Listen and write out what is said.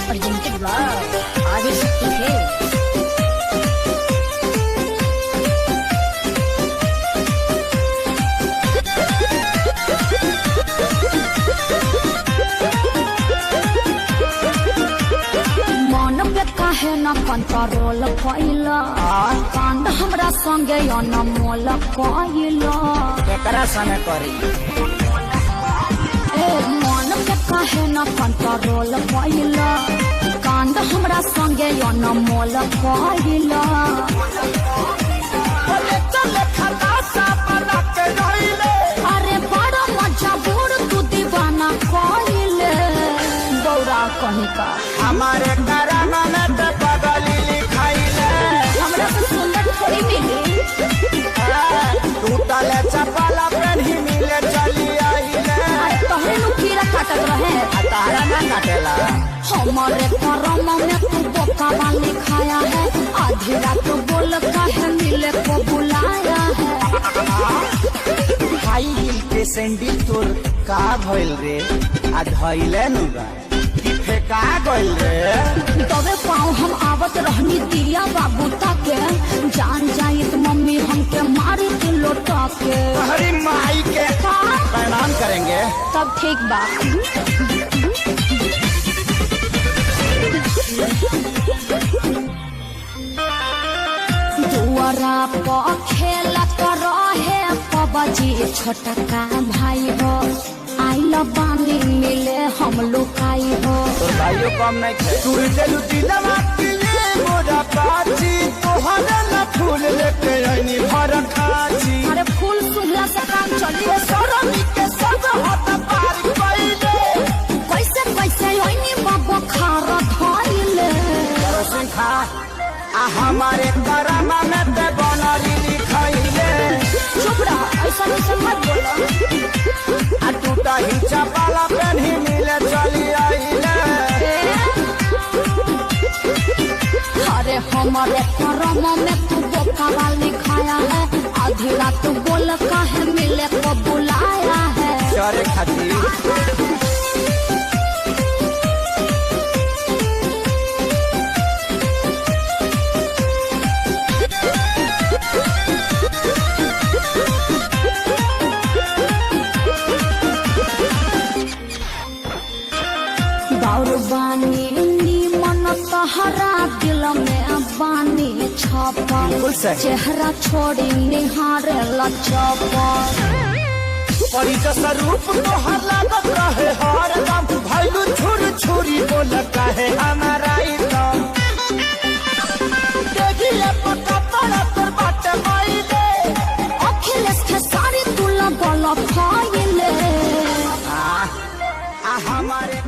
Presented by Adishakti Films. काहे न control कइला कांड हमरा संगे अनमोल कइला एकरा संगे करी ए मन के काहे न कंट्रोल कइला कांड हमरा संगे अनमोल कइला बोले चल खलासा बना के रहिले अरे बड़ा मजबूर तू दीवाना कइले दौड़ा कहीं का हमारे कराना में तो पगली लिखाइले हमरा से सुंदर थोड़ी मिली टूटल चपला पेन्ही मिले चली आइले तोहरे नु कीड़ा काटत रहे तारा ना काटेला हमारे करम में तू बोका वाली खाया है आधी रात बोल काहे मिले को बुलाया है हाई हिल के सैंडल तोर का भइल रे आ धइले नुगा कि फेका गइल रे तबे पाँव हम आवत रहनी दिया बाबू ताके जान जाई तो मम्मी हमके मारी के लोटा के हरी माई के प्रणाम करेंगे तब ठीक बा दुआरा पर खेला कर रहे पबजी छोटका भाई हो आइल बानी मिले हम लुकाई हो तो भाइयों कम नहीं खे तू दिलु दिलवा के मोरा पाची तोहरा ना फूल लेके आईनी भर खाची अरे फूल सुनला से काम चली सरनी के सब हाथ पार कइले कैसे कैसे ओइनी बाबा खारा धइले सिखा आ हमारे करामा में ते बनरी लिखाइले चुप रह ऐसा ऐसा मत बोलो आ टूटा ही चपला पेन्ही मिले चली आइले अरे हमारे करम में तू बोका वाली खाया है आधी रात बोल काहे मिले को बुलाया है चरे खातिर बानी मन तहरा दिल में बानी छपा चेहरा छोड़ी निहारे लचपा परिचय रूप तोहर लागत रहे हर दम भइलु छुर छुरी बोल काहे हमारा इतम देखिए पक्का पड़ा तोर बाटे माइले अखिलेश के सारी तुला गल खाइले आ हमारे